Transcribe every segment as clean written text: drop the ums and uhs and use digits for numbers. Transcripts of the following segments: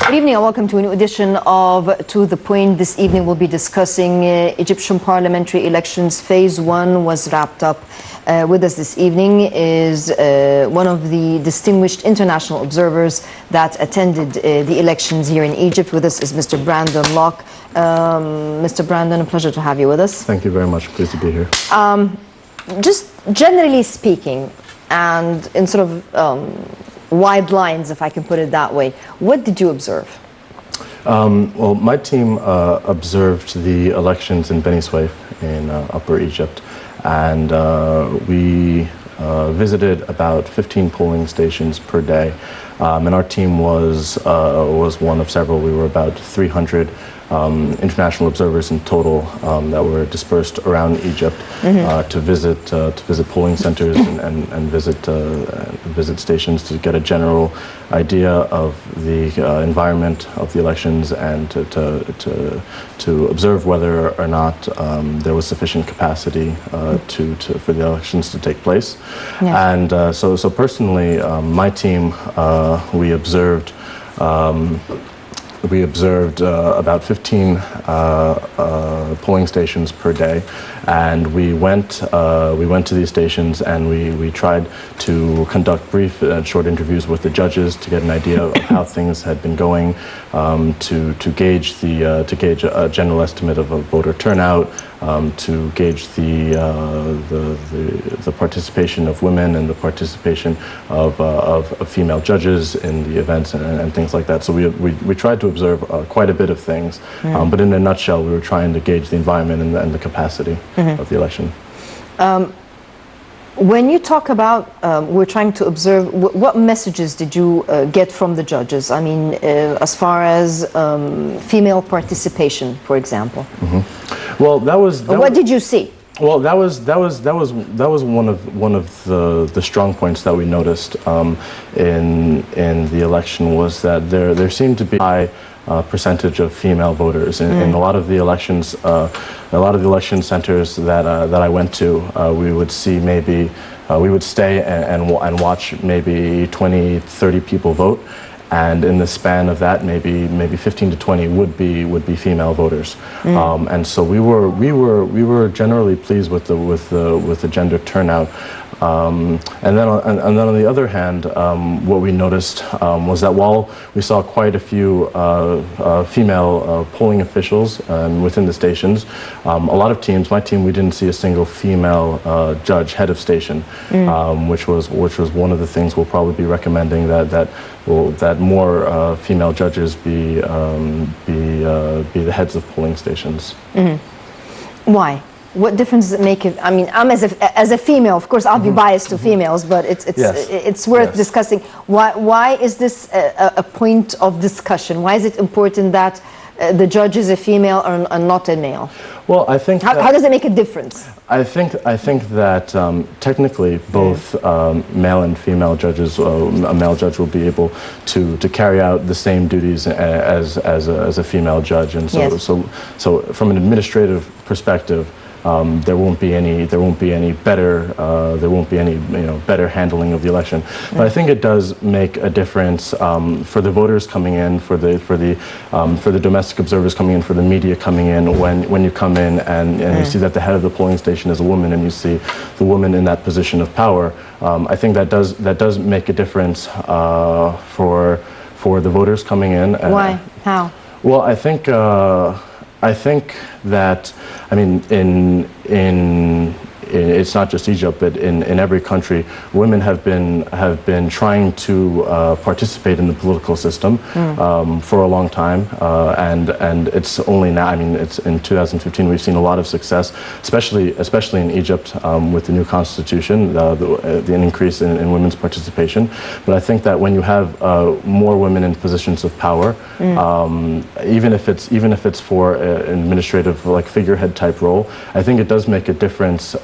Good evening and welcome to a new edition of To The Point. This evening we'll be discussing Egyptian parliamentary elections. Phase 1 was wrapped up. With us this evening is one of the distinguished international observers that attended the elections here in Egypt. With us is Mr. Brandon Locke. Mr. Brandon, a pleasure to have you with us. Thank you very much. Pleased to be here. Just generally speaking, and in sort of wide lines, if I can put it that way, what did you observe? Well, my team observed the elections in Beni Suef in Upper Egypt, and we visited about 15 polling stations per day. And our team was one of several. We were about 300 international observers in total that were dispersed around Egypt to visit polling centers and visit stations to get a general idea of the environment of the elections and to observe whether or not there was sufficient capacity for the elections to take place. Yes. And so personally, my team, we observed about 15 polling stations per day, and we went to these stations and we tried to conduct brief and short interviews with the judges to get an idea of how things had been going, to gauge a general estimate of a voter turnout, to gauge the participation of women and the participation of female judges in the events and things like that. So we tried to observe quite a bit of things, but in a nutshell, we were trying to gauge the environment and the capacity of the election. When you talk about we're trying to observe, what messages did you get from the judges? I mean, as far as female participation, for example. Well, what did you see? Well, that was one of the strong points that we noticed in the election, was that there seemed to be a high percentage of female voters in a lot of the elections. A lot of the election centers that I went to, we would see maybe we would stay and watch maybe 20, 30 people vote. And in the span of that, maybe 15 to 20 would be female voters, and so we were generally pleased with the gender turnout. And then on the other hand, what we noticed was that while we saw quite a few female polling officials within the stations, a lot of teams, my team, we didn't see a single female judge, head of station, which was one of the things we'll probably be recommending, that more female judges be the heads of polling stations. Why? What difference does it make? I mean, I'm as a female, of course, I'll be biased to females, but it's worth discussing. Why is this a point of discussion? Why is it important that the judge is a female and not a male? Well, I think how does it make a difference? I think that technically both male and female judges, a male judge will be able to carry out the same duties as a female judge, and so from an administrative perspective, there won't be any better handling of the election. But I think it does make a difference for the voters coming in, for the domestic observers coming in, for the media coming in. When you come in and you see that the head of the polling station is a woman, and you see the woman in that position of power, I think that does make a difference for the voters coming in. Why? How? Well, I think that, I mean, it's not just Egypt, but in every country, women have been trying to participate in the political system for a long time, and it's only now. I mean, it's in 2015 we've seen a lot of success, especially in Egypt with the new constitution, the increase in women's participation. But I think that when you have more women in positions of power, even if it's for an administrative, like, figurehead type role, I think it does make a difference.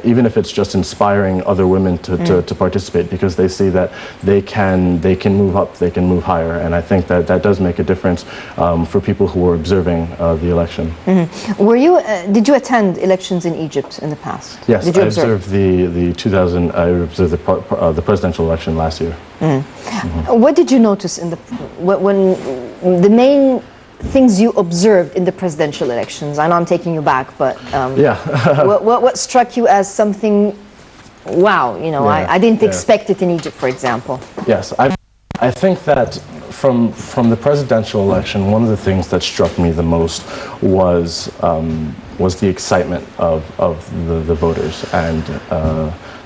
Even if it's just inspiring other women to participate, because they see that they can move up, they can move higher, and I think that does make a difference for people who are observing the election. Did you attend elections in Egypt in the past? Yes, did you I observed the presidential election last year. What did you notice in when the main things you observed in the presidential elections? I know I'm taking you back, but what struck you as something? Wow, you know, I didn't expect it in Egypt, for example. Yes, I think that from the presidential election, one of the things that struck me the most was the excitement of the voters and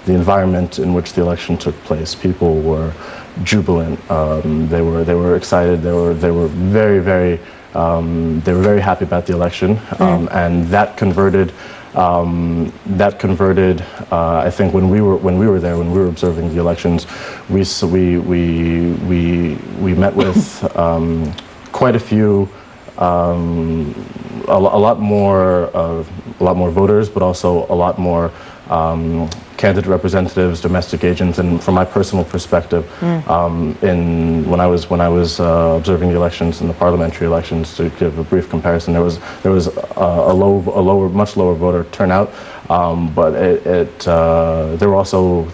the environment in which the election took place. People were jubilant. They were excited. They were very happy about the election, and that converted. I think when we were there, when we were observing the elections, we met with quite a few, a lot more voters, but also a lot more candidate representatives, domestic agents, and from my personal perspective, when I was observing the elections and the parliamentary elections, to give a brief comparison, there was a much lower voter turnout, but there were also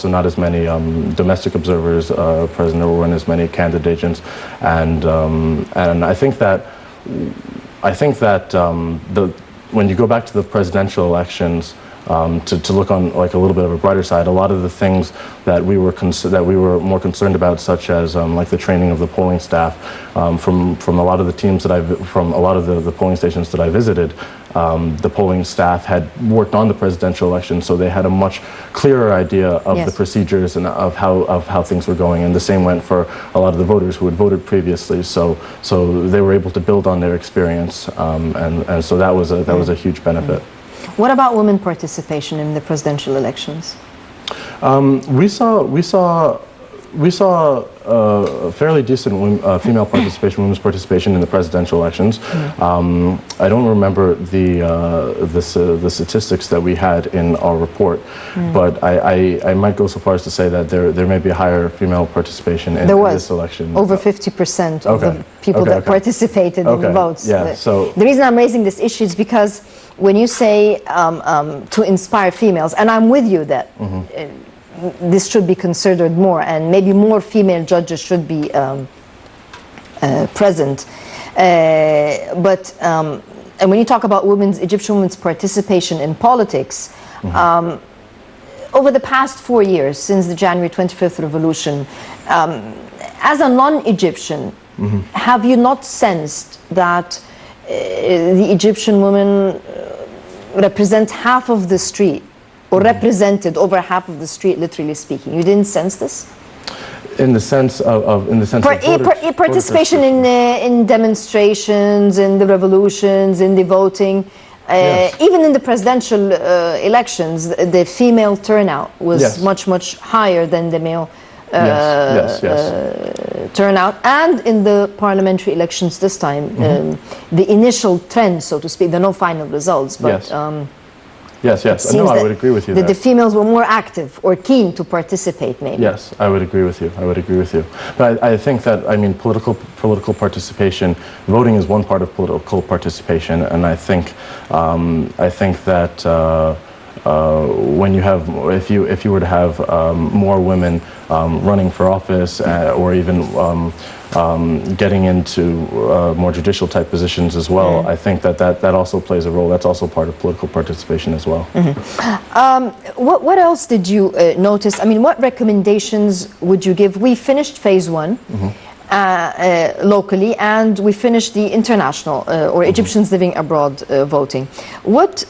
not as many domestic observers present. There weren't as many candidate agents, and I think that when you go back to the presidential elections. To look on like a little bit of a brighter side, a lot of the things that we were more concerned about, such as like the training of the polling staff, from a lot of the teams from a lot of the polling stations that I visited, the polling staff had worked on the presidential election, so they had a much clearer idea of the procedures and of how things were going. And the same went for a lot of the voters who had voted previously. So they were able to build on their experience, and so that was a huge benefit. What about women participation in the presidential elections? We saw fairly decent female participation, women's participation in the presidential elections. I don't remember the statistics that we had in our report, but I might go so far as to say that there may be a higher female participation in this election. Over 50% of the people that participated in the votes. Yeah, so the reason I'm raising this issue is because when you say to inspire females, and I'm with you that this should be considered more, and maybe more female judges should be present. But and when you talk about Egyptian women's participation in politics, over the past 4 years, since the January 25th revolution, as a non-Egyptian, have you not sensed that the Egyptian women represent half of the street, or represented over half of the street, literally speaking? You didn't sense this? In the sense of participation in demonstrations, in the revolutions, in the voting, even in the presidential elections, the female turnout was much higher than the male turnout. And in the parliamentary elections this time, the initial trend, so to speak, there are no final results, but yes, no, I would agree with you. That the females were more active or keen to participate, maybe. Yes, I would agree with you. But I think that, I mean, political participation, voting is one part of political participation, and I think that when you have, if you were to have more women running for office, or even getting into more judicial type positions as well, I think that also plays a role. That's also part of political participation as well. What else did you notice? I mean, what recommendations would you give? We finished phase one locally, and we finished the international or Egyptians living abroad voting. What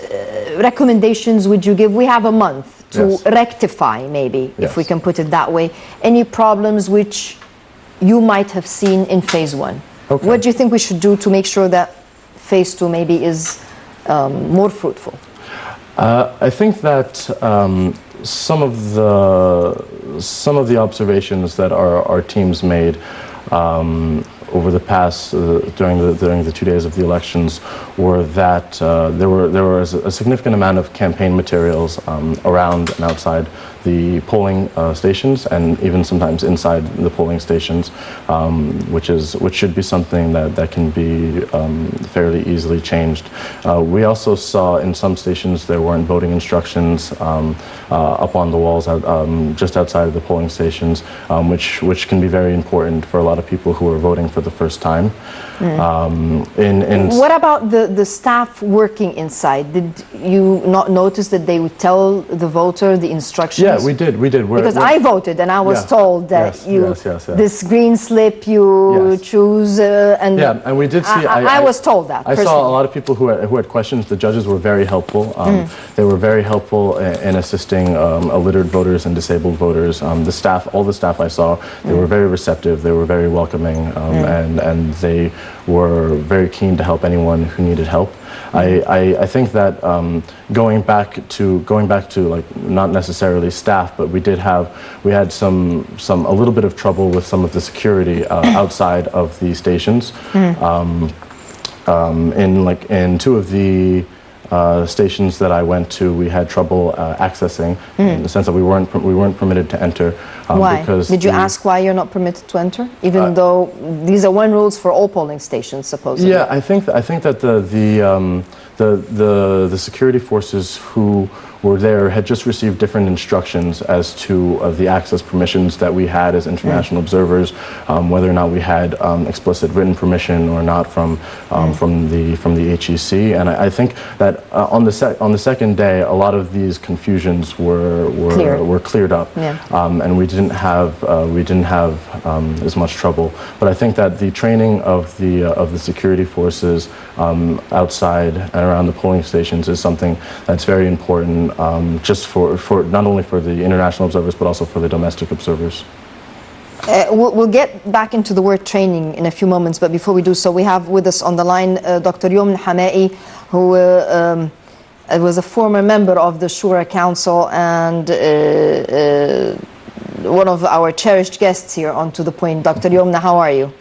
recommendations would you give? We have a month to rectify, maybe, if we can put it that way, any problems which you might have seen in phase one. What do you think we should do to make sure that phase two maybe is more fruitful? I think that some of the observations that our teams made over the past during the 2 days of the elections were that there was a significant amount of campaign materials around and outside the polling stations and even sometimes inside the polling stations, which should be something that can be fairly easily changed. We also saw in some stations there weren't voting instructions up on the walls just outside of the polling stations, which can be very important for a lot of people who are voting for the first time. What about the staff working inside? Did you not notice that they would tell the voter the instructions? Yeah, we did. Because I voted and I was told that this green slip you choose and and we did see. I was told that. I saw a lot of people who had questions. The judges were very helpful. They were very helpful in assisting illiterate voters and disabled voters. The staff, all the staff I saw, they were very receptive. They were very welcoming, and they were very keen to help anyone who needed help. I think that going back to like not necessarily staff, but we had a little bit of trouble with some of the security outside of the stations. In two of the stations that I went to, we had trouble accessing in the sense that we weren't permitted to enter. Why? Did you ask why you're not permitted to enter, even though these are rules for all polling stations, supposedly? Yeah, I think that the security forces who were there had just received different instructions as to the access permissions that we had as international observers, whether or not we had explicit written permission or not from the HEC. And I think that on the second day, a lot of these confusions were cleared up, and we didn't have as much trouble. But I think that the training of the security forces outside and around the polling stations is something that's very important. Just for not only for the international observers but also for the domestic observers. We'll get back into the word training in a few moments, but before we do so, we have with us on the line Dr. Yomn Hamai, who was a former member of the Shura Council and one of our cherished guests here on To The Point. Dr. Yomn, how are you?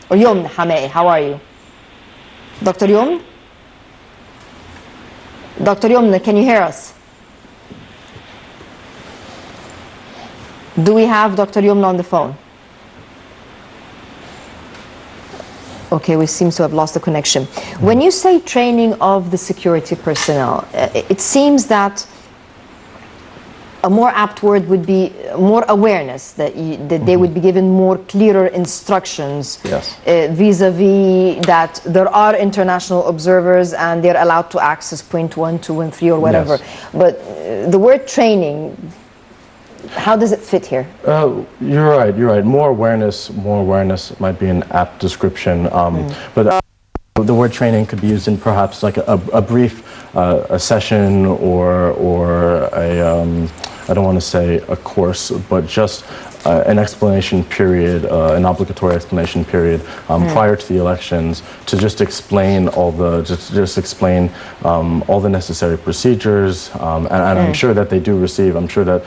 Or Yomn Hamai, how are you? Dr. Yomn? Dr. Yomn, can you hear us? Do we have Dr. Yomn on the phone? Okay, we seem to have lost the connection. When you say training of the security personnel, it seems that a more apt word would be more awareness, that they would be given more clearer instructions vis-a-vis that there are international observers and they're allowed to access point 1, 2, and 3 or whatever. Yes. But the word training, how does it fit here? You're right. More awareness might be an apt description. But the word training could be used in perhaps like a brief a session or a I don't want to say a course, but just an explanation period, an obligatory explanation period prior to the elections to just explain all the all the necessary procedures, and I'm sure that they do receive. I'm sure that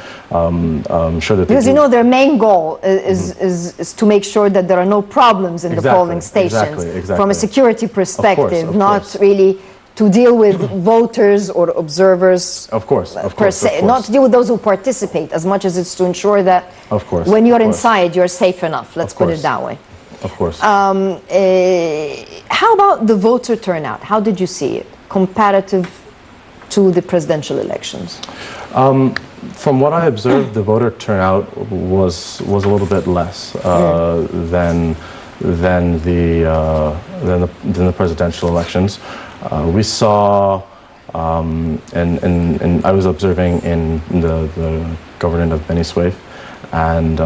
because you know their main goal is to make sure that there are no problems in the polling stations from a security perspective, not really to deal with voters or observers, of course, per se, not to deal with those who participate as much as it's to ensure that when you're inside, you're safe enough. Let's put it that way. Of course. How about the voter turnout? How did you see it comparative to the presidential elections? From what I observed, the voter turnout was a little bit less than the presidential elections. We saw, and I was observing in the government of Beni Suef, and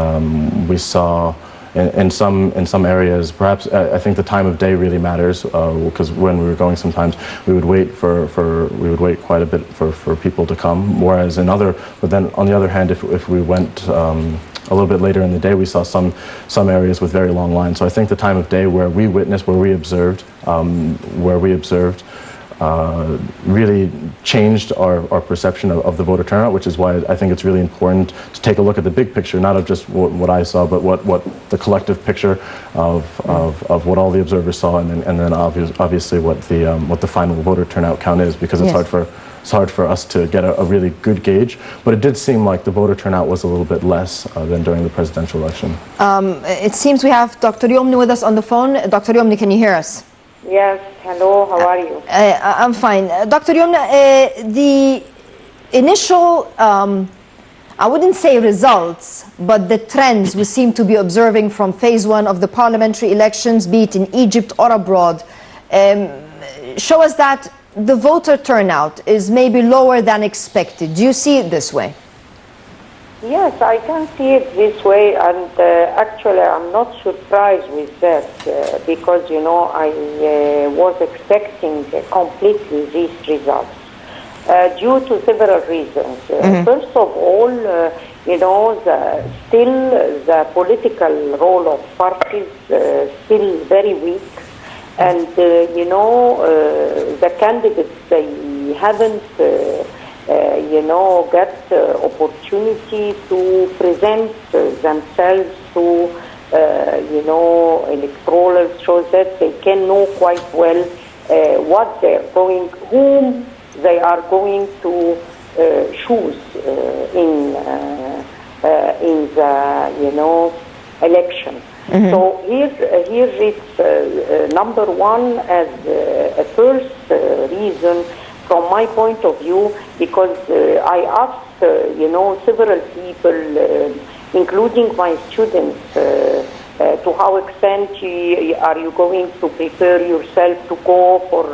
we saw in some areas, perhaps I think the time of day really matters, because when we were going, sometimes we would wait quite a bit for people to come. Whereas but then on the other hand, if we went a little bit later in the day, we saw some areas with very long lines. So I think the time of day where we witnessed, where we observed, really changed our perception of the voter turnout, which is why I think it's really important to take a look at the big picture, not of just what I saw, but what the collective picture of what all the observers saw, and then obviously what the final voter turnout count is, because it's hard for us to get a really good gauge. But it did seem like the voter turnout was a little bit less than during the presidential election. It seems we have Dr. Yomni with us on the phone. Dr. Yomni, can you hear us? Yes, hello, how are you? I'm fine. Dr. Yomni, the initial, I wouldn't say results, but the trends we seem to be observing from phase one of the parliamentary elections, be it in Egypt or abroad, show us that the voter turnout is maybe lower than expected. Do you see it this way? Yes, I can see it this way, and actually I'm not surprised with that because, you know, I was expecting completely these results due to several reasons. First of all, you know, still the political role of parties still very weak, and you know, the candidates, they haven't you know, get opportunity to present themselves to, you know, electoral, so that they can know quite well what they're going, whom they are going to choose in the, you know, election. So here it's number one as a first reason from my point of view, because I asked, you know, several people, including my students, to how extent are you going to prepare yourself to go for,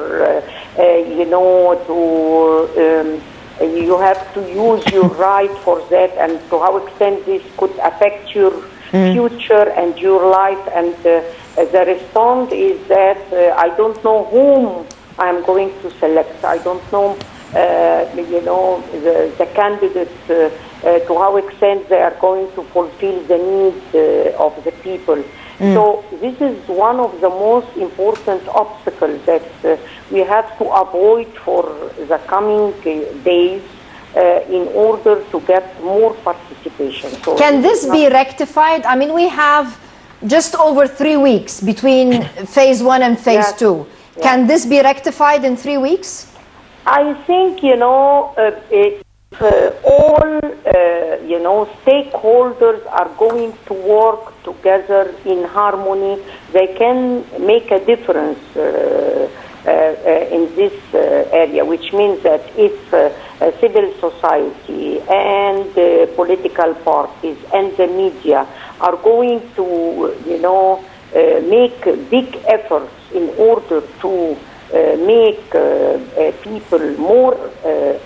you know, to, you have to use your right for that, and to how extent this could affect your future and your life. And the response is that I don't know whom I'm going to select. I don't know, you know, the candidates, to how extent they are going to fulfill the needs of the people. So this is one of the most important obstacles that we have to avoid for the coming days in order to get more participation. So can this be rectified? I mean, we have just over 3 weeks between phase one and phase two. Can this be rectified in 3 weeks? I think, you know, if all, you know, stakeholders are going to work together in harmony, they can make a difference in this area, which means that if civil society and political parties and the media are going to, you know, make big efforts in order to make people more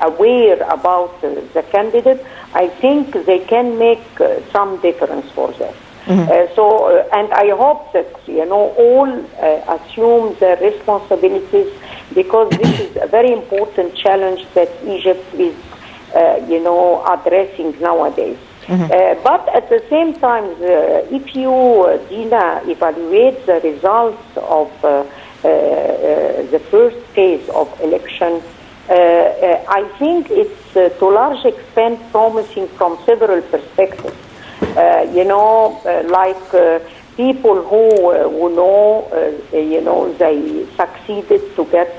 aware about the candidate, I think they can make some difference for that. And I hope that, you know, all assume their responsibilities, because this is a very important challenge that Egypt is, you know, addressing nowadays. But at the same time, if you, Dina, evaluate the results of the first phase of election, I think it's to a large extent promising from several perspectives. You know, like people who know, you know, they succeeded to get,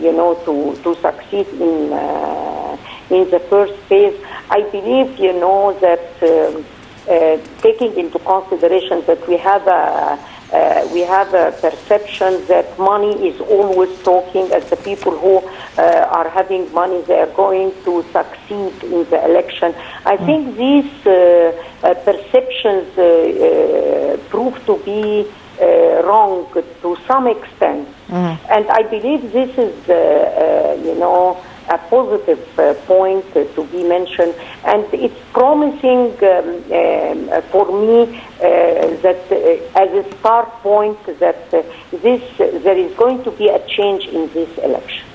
you know, to succeed in the first phase. I believe, you know, that taking into consideration that we have a perception that money is always talking, as the people who are having money, they are going to succeed in the election. I think these perceptions prove to be wrong to some extent. And I believe this is, you know, a positive point to be mentioned, and it's promising for me that as a start point that there is going to be a change in this election.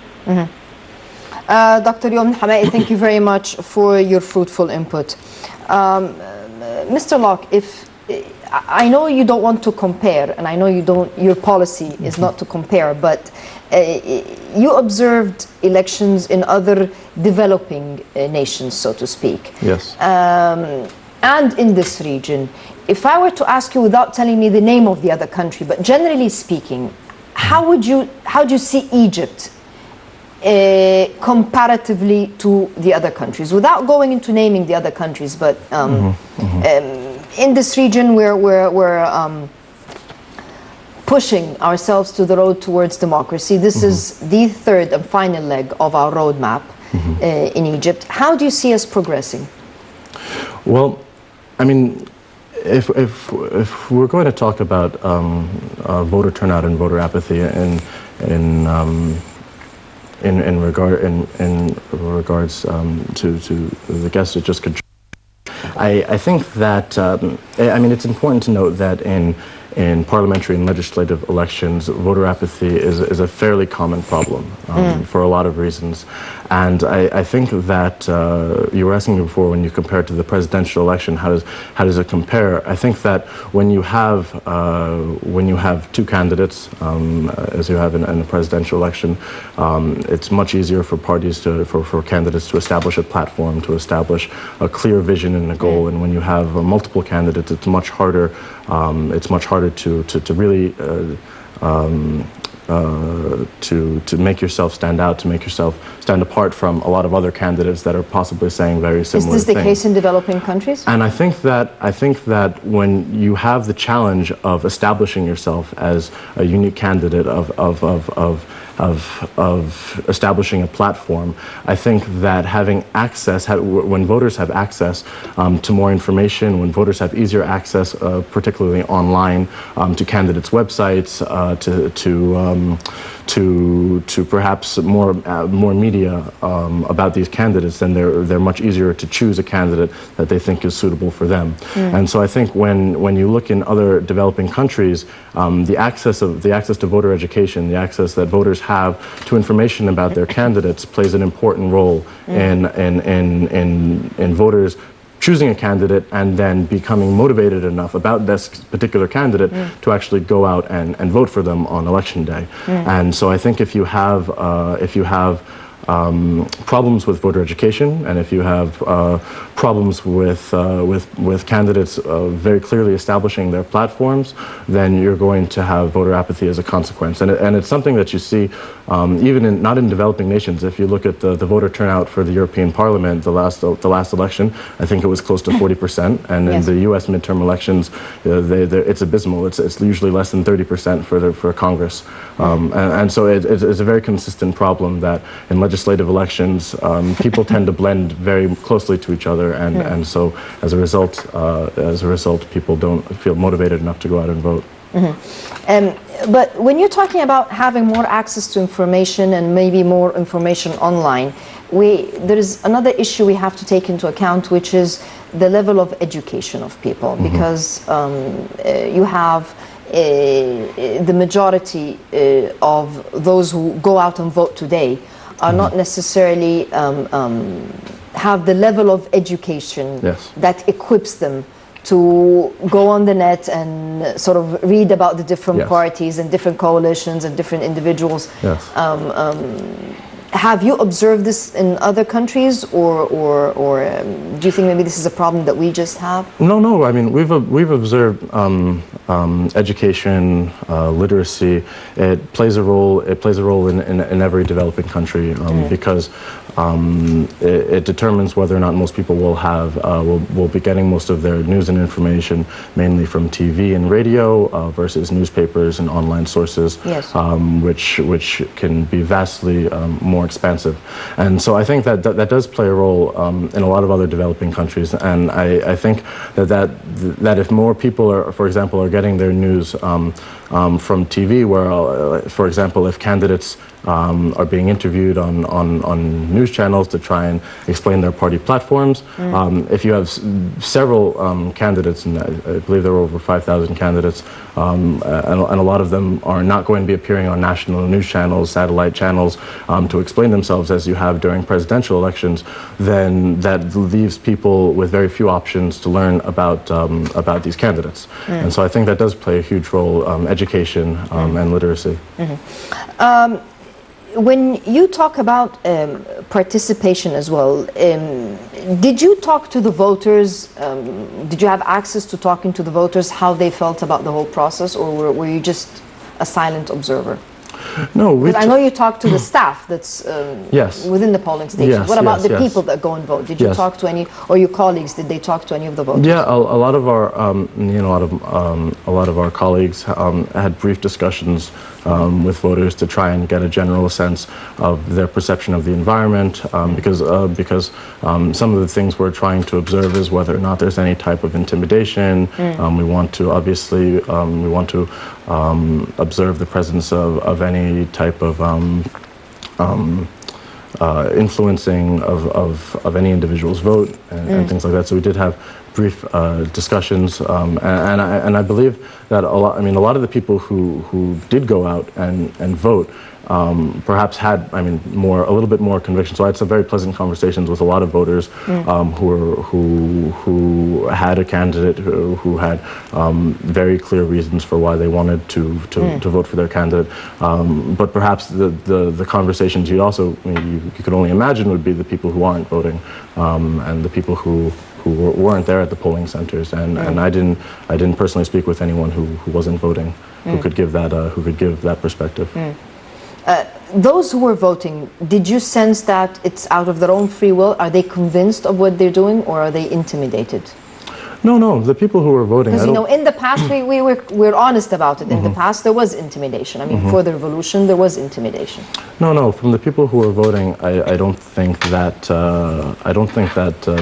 Dr. Yomni Hamai, thank you very much for your fruitful input. Mr. Locke, if I know you don't want to compare, and I know you don't. Your policy is not to compare, but you observed elections in other developing nations, so to speak. Yes. And in this region. If I were to ask you, without telling me the name of the other country, but generally speaking, how do you see Egypt comparatively to the other countries, without going into naming the other countries, but in this region we're pushing ourselves to the road towards democracy. This is the third and final leg of our roadmap in Egypt. How do you see us progressing? Well, I mean, if we're going to talk about voter turnout and voter apathy in regards to the guests that just contributed, I think that I mean, it's important to note that in parliamentary and legislative elections, voter apathy is a fairly common problem for a lot of reasons. And I think that you were asking me before, when you compare it to the presidential election, how does it compare? I think that when you have two candidates, as you have in a presidential election, it's much easier for parties for candidates to establish a platform, to establish a clear vision and a goal. And when you have multiple candidates, it's much harder. It's much harder to really to make yourself stand out, to make yourself stand apart from a lot of other candidates that are possibly saying very similar things. Is this the case in developing countries? And I think that when you have the challenge of establishing yourself as a unique candidate, of establishing a platform, I think that having access, when voters have access to more information, when voters have easier access, particularly online, to candidates' websites, to perhaps more media about these candidates, then they're much easier to choose a candidate that they think is suitable for them. And so I think when you look in other developing countries, the access to voter education, the access that voters have to information about their candidates plays an important role in voters choosing a candidate and then becoming motivated enough about this particular candidate to actually go out and vote for them on election day. And so I think if you have problems with voter education, and if you have problems with candidates very clearly establishing their platforms, then you're going to have voter apathy as a consequence. And it's something that you see even not in developing nations. If you look at the voter turnout for the European Parliament, the last election, I think it was close to 40%, and in the U.S. midterm elections, it's abysmal. It's usually less than 30% for Congress, and so it's a very consistent problem that in legislative elections, people tend to blend very closely to each other, and so as a result, people don't feel motivated enough to go out and vote. But when you're talking about having more access to information and maybe more information online, there is another issue we have to take into account, which is the level of education of people, because you have the majority of those who go out and vote today are not necessarily have the level of education that equips them to go on the net and sort of read about the different parties and different coalitions and different individuals. Have you observed this in other countries, or do you think maybe this is a problem that we just have? No. I mean, we've observed education, literacy. It plays a role. It plays a role in every developing country because it determines whether or not most people will be getting most of their news and information mainly from TV and radio versus newspapers and online sources, which can be vastly more expensive. And so I think that does play a role in a lot of other developing countries. And I think that if more people are, for example, are getting their news from TV, where, for example, if candidates are being interviewed on news news channels to try and explain their party platforms. If you have several candidates, and I believe there were over 5,000 candidates, and a lot of them are not going to be appearing on national news channels, satellite channels, to explain themselves as you have during presidential elections, then that leaves people with very few options to learn about these candidates. And so I think that does play a huge role, education and literacy. When you talk about participation as well, did you talk to the voters? Did you have access to talking to the voters, how they felt about the whole process, or were you just a silent observer? No, I know you talked to the staff that's yes. within the polling stations. Yes, what about the yes. people that go and vote? Did you Yes. talk to any, or your colleagues? Did they talk to any of the voters? Yeah, a lot of our a lot of our colleagues had brief discussions with voters to try and get a general sense of their perception of the environment, because some of the things we're trying to observe is whether or not there's any type of intimidation. We want to obviously observe the presence of any type of influencing of any individual's vote and things like that. So we did have brief discussions, and I believe that a lot of the people who did go out and vote perhaps had, a little bit more conviction. So I had some very pleasant conversations with a lot of voters who had a candidate who had very clear reasons for why they wanted to vote for their candidate. But perhaps the conversations you could only imagine would be the people who aren't voting, and the people who weren't there at the polling centers, and I didn't personally speak with anyone who wasn't voting, who could give that perspective. Those who were voting, did you sense that it's out of their own free will? Are they convinced of what they're doing, or are they intimidated? No, the people who were voting. Because in the past we're honest about it. In the past there was intimidation. For the revolution there was intimidation. No. From the people who were voting, I don't think that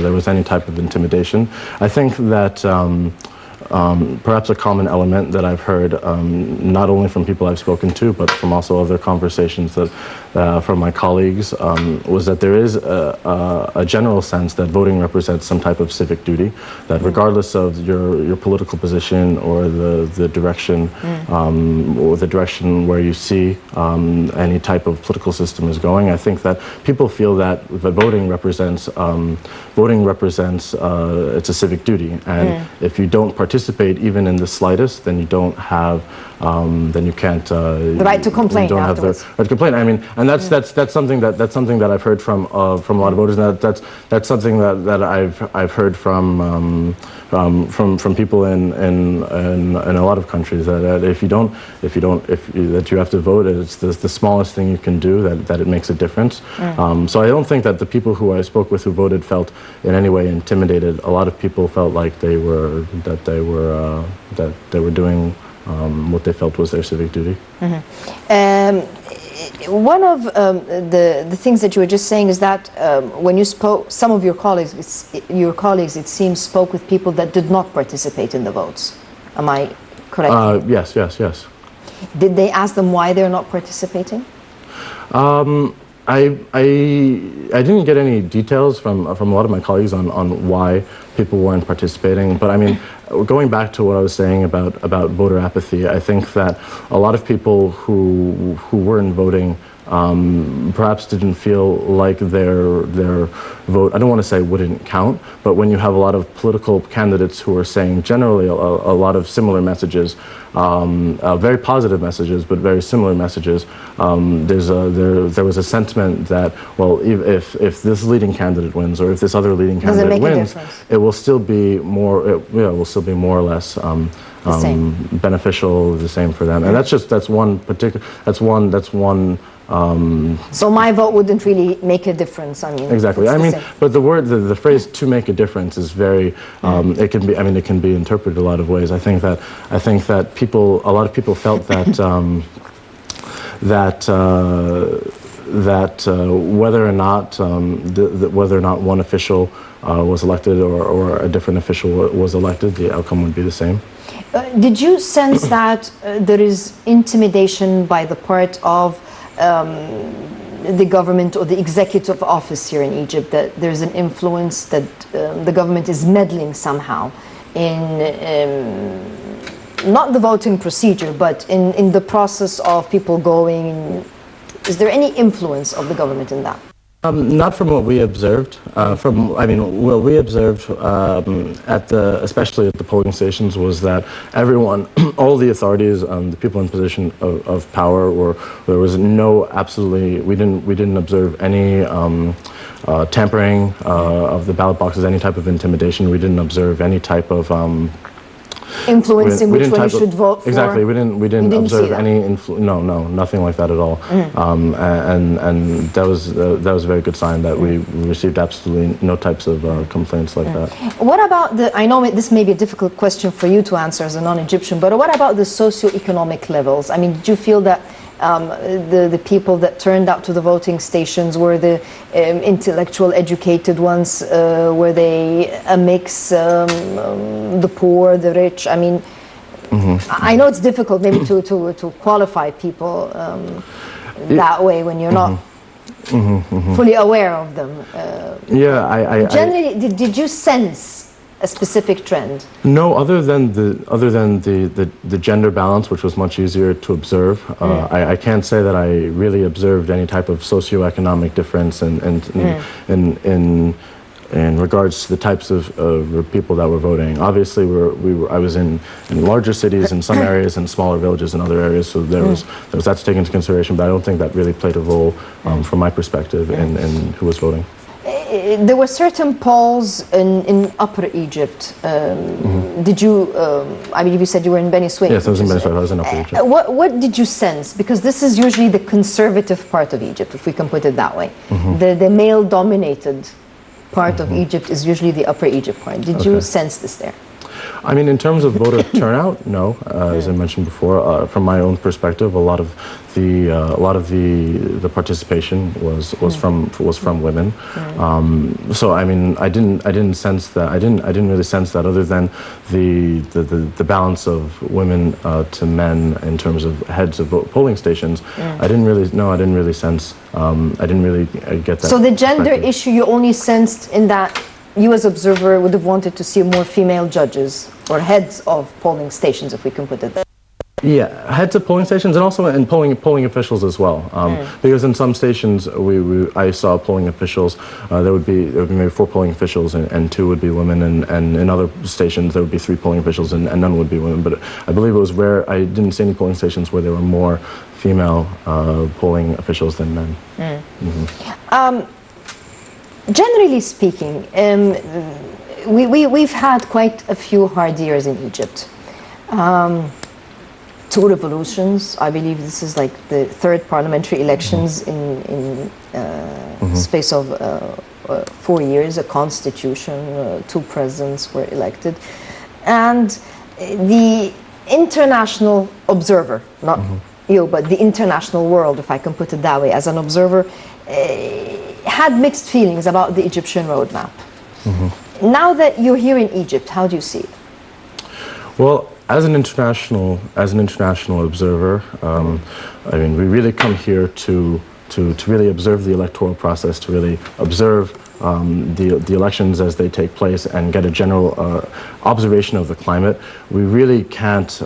there was any type of intimidation. I think that. Perhaps a common element that I've heard, not only from people I've spoken to, but from also other conversations that from my colleagues, was that there is a general sense that voting represents some type of civic duty, that regardless of your political position or the direction where you see any type of political system is going, I think that people feel that voting represents it's a civic duty, and if you don't participate even in the slightest, then you don't have, then you can't. The right to complain. You don't afterwards. have the right to complain. And that's something that I've heard from a lot of voters, and that's something that I've heard from people in a lot of countries, that if you have to vote, it's the smallest thing you can do that it makes a difference. So I don't think that the people who I spoke with who voted felt in any way intimidated. A lot of people felt like they were doing what they felt was their civic duty. One of the things that you were just saying is that when you spoke, some of your colleagues, it seems, spoke with people that did not participate in the votes. Am I correct? Yes. Did they ask them why they're not participating? I didn't get any details from a lot of my colleagues on why people weren't participating, but going back to what I was saying about voter apathy, I think that a lot of people who weren't voting perhaps didn't feel like their vote, I don't want to say wouldn't count, but when you have a lot of political candidates who are saying generally a lot of similar messages, very positive messages, but very similar messages, there was a sentiment that, well, if this leading candidate wins, or if this other leading candidate wins, it will still be more or less beneficial, the same for them, and that's one. So my vote wouldn't really make a difference. Exactly. But the phrase "to make a difference" is very. It can be interpreted a lot of ways. I think that a lot of people felt that whether or not one official was elected or a different official was elected, the outcome would be the same. Did you sense that there is intimidation by the part of the government or the executive office here in Egypt, that there's an influence that the government is meddling somehow in not the voting procedure, but in the process of people going. Is there any influence of the government in that? Not from what we observed. What we observed especially at the polling stations was that everyone, all the authorities, the people in position of power, there was we didn't observe any tampering of the ballot boxes, any type of intimidation. We didn't observe any type of influencing which one you should vote for. Exactly, we didn't observe any no, nothing like that at all. And that was a very good sign that we received absolutely no types of complaints like that. What about I know this may be a difficult question for you to answer as a non-Egyptian, but what about the socio-economic levels? I mean, did you feel that the people that turned out to the voting stations were the intellectual, educated ones? Were they a mix, the poor, the rich? I mean, I know it's difficult maybe to qualify people that way when you're not fully aware of them. Generally, did you sense a specific trend? No, other than the gender balance, which was much easier to observe. I can't say that I really observed any type of socioeconomic difference in regards to the types of people that were voting. Obviously, I was in larger cities in some areas and smaller villages in other areas, so there was that to take into consideration. But I don't think that really played a role from my perspective in who was voting. There were certain polls in Upper Egypt. Did you, I believe you said you were in Beni Suef. Yes, I was in Beni Suef. I was in Upper Egypt. What did you sense? Because this is usually the conservative part of Egypt, if we can put it that way. The male-dominated part of Egypt is usually the Upper Egypt part. Did you sense this there? I mean, in terms of voter turnout, no. As I mentioned before, from my own perspective, a lot of the participation was from women. So I mean, I didn't really sense that, other than the balance of women to men in terms of heads of polling stations. I didn't really sense. I didn't really get that. So the gender issue you only sensed in that you as observer would have wanted to see more female judges or heads of polling stations, if we can put it that way. Yeah, heads of polling stations, and also in polling officials as well. Because in some stations, I saw polling officials. There would be maybe 4 polling officials, and 2 would be women, and in other stations there would be 3 polling officials, and none would be women. But I believe it was rare. I didn't see any polling stations where there were more female polling officials than men. Generally speaking, we've had quite a few hard years in Egypt. 2 revolutions. I believe this is like the 3rd parliamentary elections in space of 4 years. A constitution, 2 presidents were elected, and the international observer, not you, but the international world, if I can put it that way, as an observer, had mixed feelings about the Egyptian roadmap. Now that you're here in Egypt, how do you see it? Well, as an international observer, I mean, we really come here to really observe the electoral process, to really observe the elections as they take place, and get a general observation of the climate. We really can't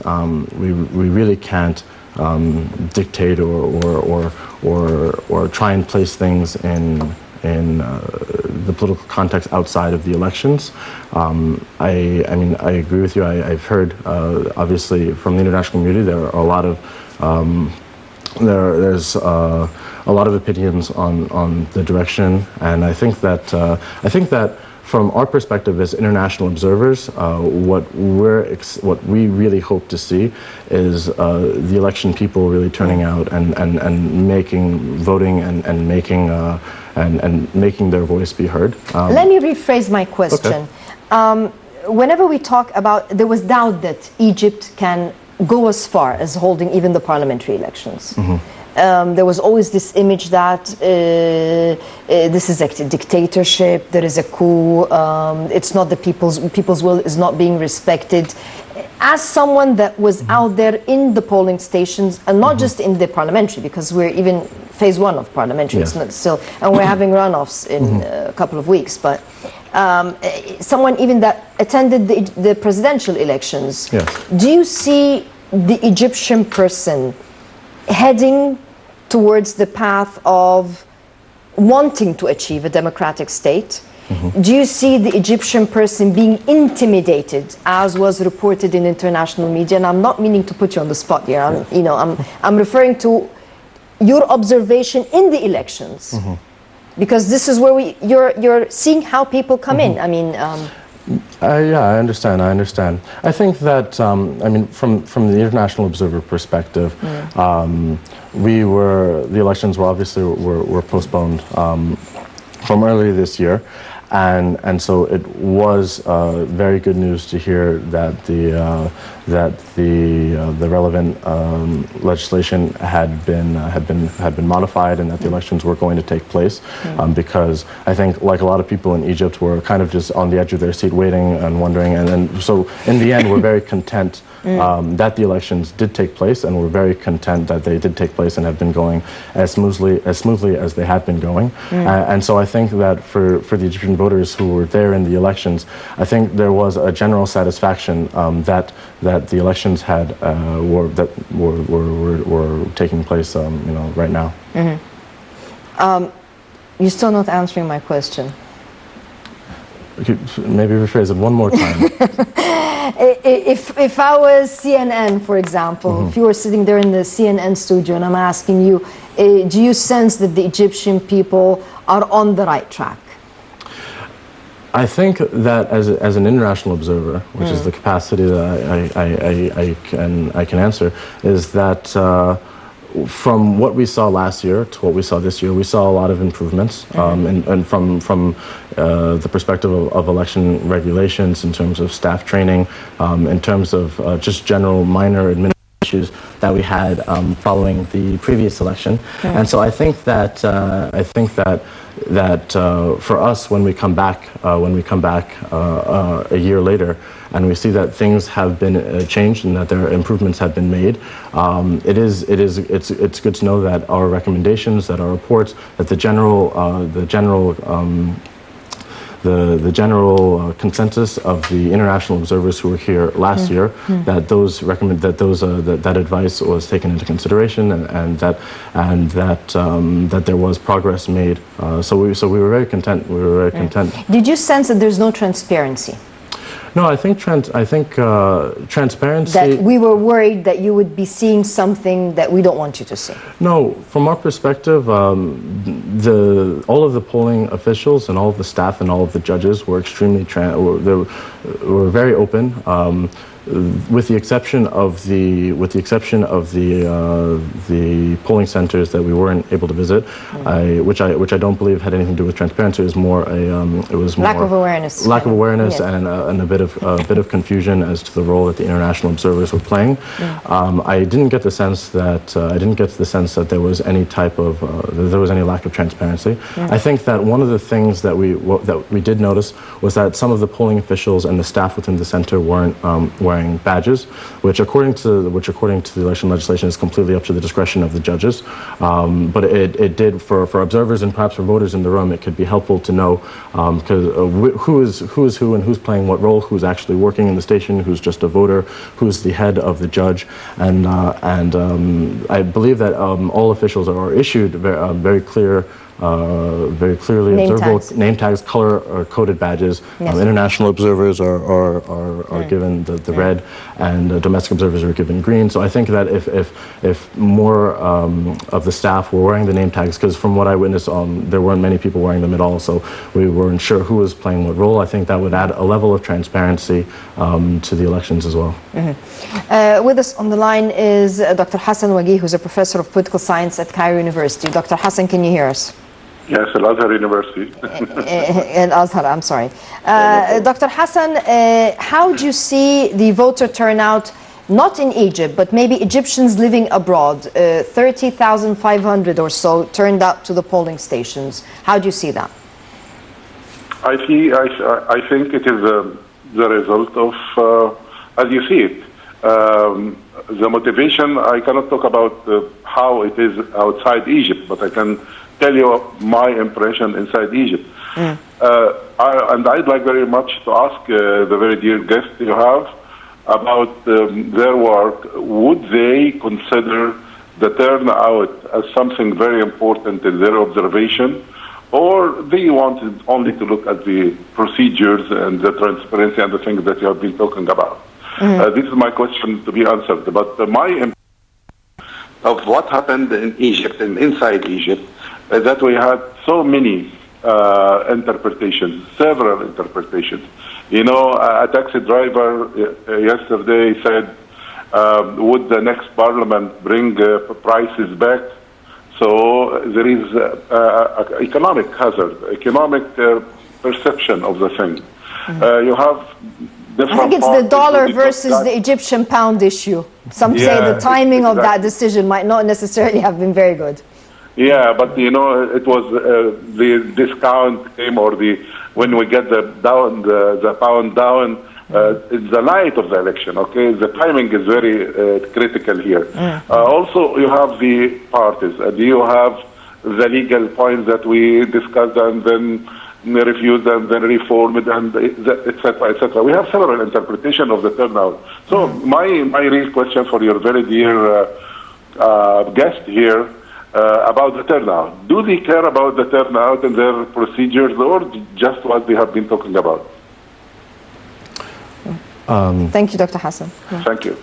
dictate or try and place things in the political context outside of the elections. I mean, I agree with you. I've heard, obviously, from the international community, there are a lot of there's a lot of opinions on the direction, and I think that from our perspective as international observers, what we really hope to see is the election people really turning out and making voting and making their voice be heard. Let me rephrase my question. Okay. Whenever we talk about, there was doubt that Egypt can go as far as holding even the parliamentary elections. There was always this image that this is a dictatorship, there is a coup, it's not the people's will is not being respected. as someone that was out there in the polling stations, and not just in the parliamentary, because we're even phase one of parliamentary, Yes. it's not still, and we're having runoffs in a couple of weeks, but someone even that attended the presidential elections, Yes. do you see the Egyptian person heading towards the path of wanting to achieve a democratic state? Do you see the Egyptian person being intimidated, as was reported in international media? And I'm not meaning to put you on the spot here. I'm referring to your observation in the elections, because this is where you're seeing how people come in. I mean, yeah, I understand. I think that, from the international observer perspective, the elections were obviously were postponed from earlier this year. And so it was very good news to hear that the relevant legislation had been modified and that the elections were going to take place, because I think, like a lot of people in Egypt, were kind of just on the edge of their seat, waiting and wondering. And then, so in the end, we're very content that the elections did take place, and we're very content that they did take place and have been going as smoothly as they have been going. And so I think that for the Egyptian voters who were there in the elections, I think there was a general satisfaction that the elections were taking place, right now. you're still not answering my question. Okay, maybe rephrase it one more time. If I was CNN, for example, if you were sitting there in the CNN studio and I'm asking you, do you sense that the Egyptian people are on the right track? I think that as an international observer, which is the capacity that I can answer, is that from what we saw last year to what we saw this year, we saw a lot of improvements, and from the perspective of election regulations, in terms of staff training, in terms of just general minor administrative issues that we had following the previous election. And so I think that for us, when we come back a year later, and we see that things have been changed and that there are improvements have been made, it's good to know that our recommendations, that our reports, that the general consensus of the international observers who were here last year, that that advice was taken into consideration, and that there was progress made. So we were very content. We were very content. Did you sense that there's no transparency? No, I think transparency. That we were worried that you would be seeing something that we don't want you to see. No, from our perspective, all of the polling officials and all of the staff and all of the judges were extremely were very open, with the exception of the polling centers that we weren't able to visit, which I don't believe had anything to do with transparency. It was more lack of awareness. Lack of awareness, yeah. and a bit of confusion as to the role that the international observers were playing. I didn't get the sense that there was any type of there was any lack of transparency. I think that one of the things that we did notice was that some of the polling officials and the staff within the center weren't wearing badges, which according to the election legislation is completely up to the discretion of the judges. But it did for observers and perhaps for voters in the room, it could be helpful to know who is who and who's playing what role, who's actually working in the station, who's just a voter, who's the head of the judge, and I believe that all officials are issued very clearly observable name tags, color-coded badges. Yes. International observers are given the red, and domestic observers are given green. So I think that if more of the staff were wearing the name tags, because from what I witnessed, there weren't many people wearing them at all, so we weren't sure who was playing what role. I think that would add a level of transparency to the elections as well. With us on the line is Dr. Hassan Wagih, who's a professor of political science at Cairo University. Dr. Hassan, can you hear us? Yes, Al-Azhar University. Al-Azhar, I'm sorry. Dr. Hassan, how do you see the voter turnout, not in Egypt, but maybe Egyptians living abroad? 30,500 or so turned out to the polling stations. How do you see that? I think it is the result of, as you see it, The motivation, I cannot talk about how it is outside Egypt, but I can tell you my impression inside Egypt. And I'd like very much to ask the very dear guest you have about their work. Would they consider the turnout as something very important in their observation, or they wanted only to look at the procedures and the transparency and the things that you have been talking about? This is my question to be answered. But my impression of what happened in Egypt and inside Egypt is that we had so many interpretations, several interpretations. You know, a taxi driver yesterday said, would the next parliament bring prices back? So there is economic hazard, economic perception of the thing. You have different. I think it's the dollar versus the Egyptian pound issue. Some say the timing of that decision might not necessarily have been very good. Yeah, but you know, it was the discount came, or when we get the pound down, it's the night of the election. Okay, the timing is very critical here. Also, you have the parties, and you have the legal points that we discussed and then refused and then reformed and etc. etc. We have several interpretations of the turnout. So my real question for your very dear guest here. About the turnout. Do they care about the turnout and their procedures, or just what they have been talking about? Thank you, Dr. Hassan. Thank you.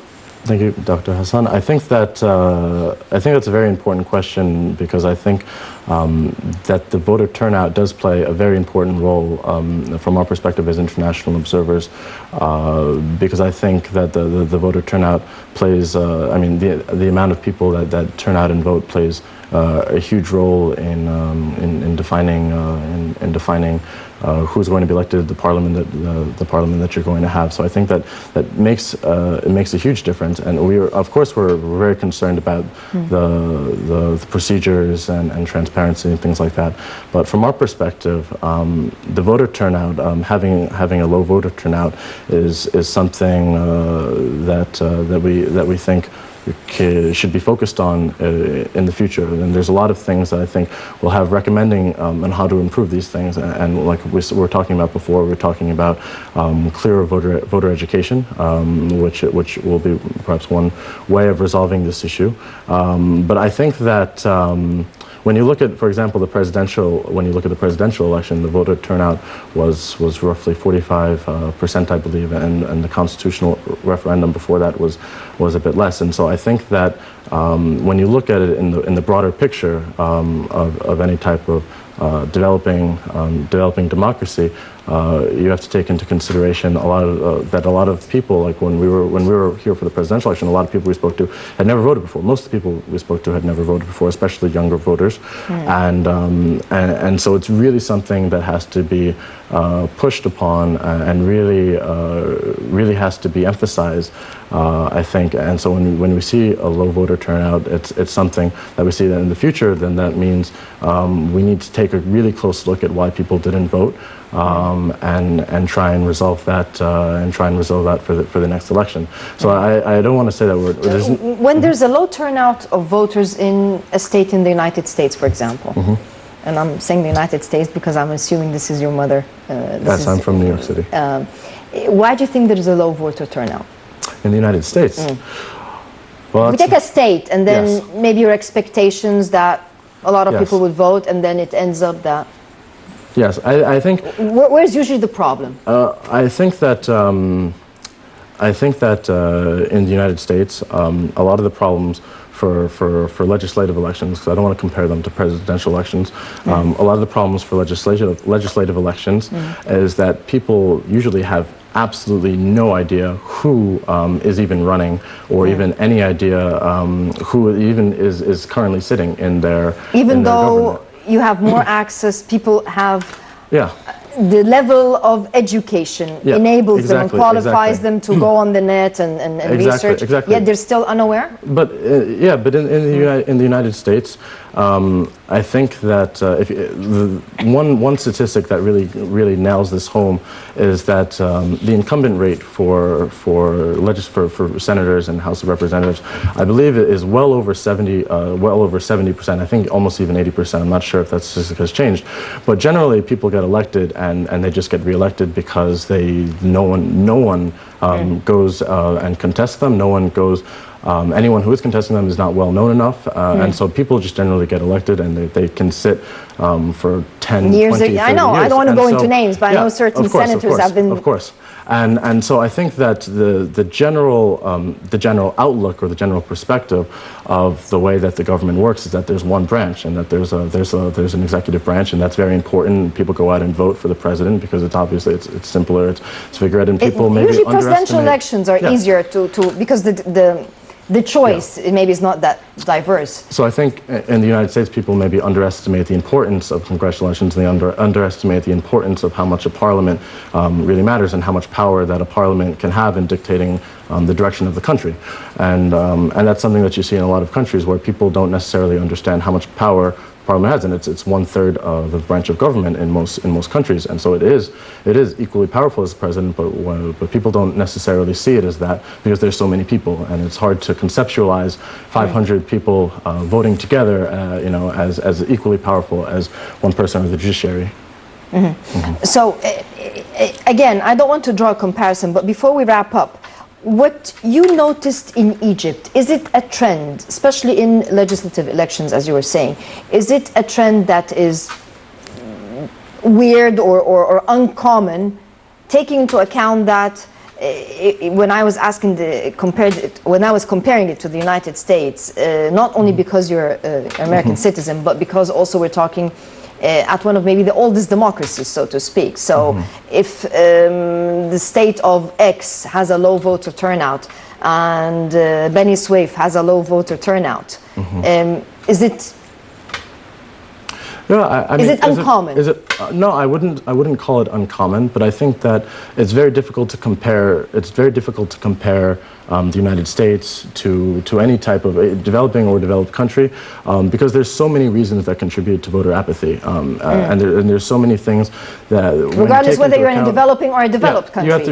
Thank you, Dr. Hassan. I think that's a very important question, because I think that the voter turnout does play a very important role from our perspective as international observers, because I think that the voter turnout plays, I mean, the amount of people that turn out and vote plays a huge role in defining who's going to be elected to the parliament that you're going to have. So I think that makes it makes a huge difference, and we're very concerned about the procedures and transparency and things like that. But from our perspective, the voter turnout, having a low voter turnout, is something that we think should be focused on in the future. And there's a lot of things that I think we'll have recommending on how to improve these things. And like we were talking about before, we're talking about clearer voter education, which will be perhaps one way of resolving this issue. But I think that when you look at, for example, the presidential election, the voter turnout was roughly 45%, I believe, and the constitutional referendum before that was a bit less. And so I think that when you look at it in the broader picture of any type of developing democracy, you have to take into consideration a lot of people, like when we were here for the presidential election, a lot of people we spoke to had never voted before. Most of the people we spoke to had never voted before, especially younger voters, and so it's really something that has to be pushed upon and really has to be emphasized, I think. And so when we see a low voter turnout, it's something that we see that in the future. Then that means we need to take a really close look at why people didn't vote. And try and resolve that for the next election. So I don't want to say that when there's a low turnout of voters in a state in the United States, for example, and I'm saying the United States because I'm assuming this is your mother. Yes, I'm from New York City. Why do you think there's a low voter turnout in the United States? Well, we take a state, and then maybe your expectations that a lot of people would vote, and then it ends up that. Yes, I think. Where's usually the problem? I think that in the United States, a lot of the problems for legislative elections, because I don't want to compare them to presidential elections, a lot of the problems for legislative elections is that people usually have absolutely no idea who is even running, or even any idea who even is currently sitting in their even though government. You have more access, people have the level of education enables them and qualifies them to go on the net and research, yet they're still unaware? But but in the United States, I think that one statistic that really nails this home is that the incumbent rate for senators and House of Representatives, I believe, is well over 70%. I think almost even 80%. I'm not sure if that statistic has changed, but generally people get elected and they just get reelected because no one goes and contests them. No one goes. Anyone who is contesting them is not well known enough, and so people just generally get elected and they can sit for 10 years. 20, 30 I know, years. I don't want to go into names, but I know certain senators have been... Of course. And so I think that the general outlook or the general perspective of the way that the government works is that there's one branch and that there's an executive branch, and that's very important. People go out and vote for the president because it's obviously it's simpler, it's figured, and people maybe usually presidential elections are easier to because the choice maybe is not that diverse. So I think in the United States, people maybe underestimate the importance of congressional elections, and they underestimate the importance of how much a parliament really matters and how much power that a parliament can have in dictating the direction of the country. And that's something that you see in a lot of countries where people don't necessarily understand how much power Parliament has, and it's 1/3 of the branch of government in most countries, and so it is equally powerful as the president, but people don't necessarily see it as that because there's so many people, and it's hard to conceptualize 500 people voting together, as equally powerful as one person of the judiciary. So again, I don't want to draw a comparison, but before we wrap up, what you noticed in Egypt, is it a trend, especially in legislative elections, as you were saying, is it a trend that is weird or uncommon, taking into account that when I was comparing it to the United States, not only because you're an American citizen, but because also we're talking at one of maybe the oldest democracies, so to speak. So if the state of X has a low voter turnout and Beni Suef has a low voter turnout, is it uncommon? No, I wouldn't call it uncommon, but I think that it's very difficult to compare. It's very difficult to compare the United States to any type of developing or developed country because there's so many reasons that contribute to voter apathy, and there's so many things that regardless whether you're in a developing or a developed country, but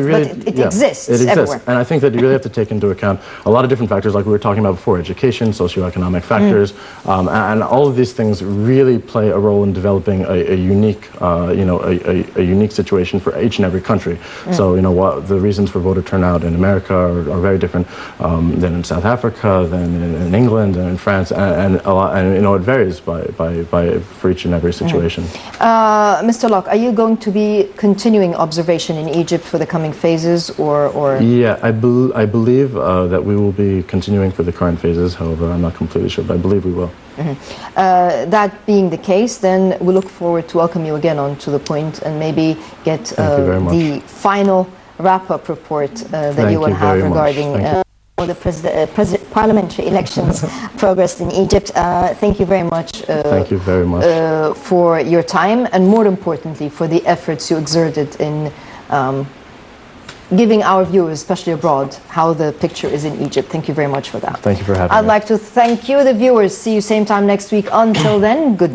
it exists everywhere. And I think that you really have to take into account a lot of different factors, like we were talking about before: education, socioeconomic factors, and all of these things really play a role in developing a unique, a unique situation for each and every country. So the reasons for voter turnout in America are very different than in South Africa, than in England, and in France, and a lot, and it varies for each and every situation. Mr. Locke, are you going to be continuing observation in Egypt for the coming phases, or? Yeah, I believe that we will be continuing for the current phases. However, I'm not completely sure, but I believe we will. That being the case, then we look forward to welcome you again onto the point and maybe get the final wrap-up report that you will have regarding the parliamentary elections progress in Egypt. Thank you very much. Thank you very much for your time, and more importantly for the efforts you exerted in giving our viewers, especially abroad, how the picture is in Egypt. Thank you very much for that. Thank you for having me. I'd like to thank you, the viewers. See you same time next week. Until then, good night.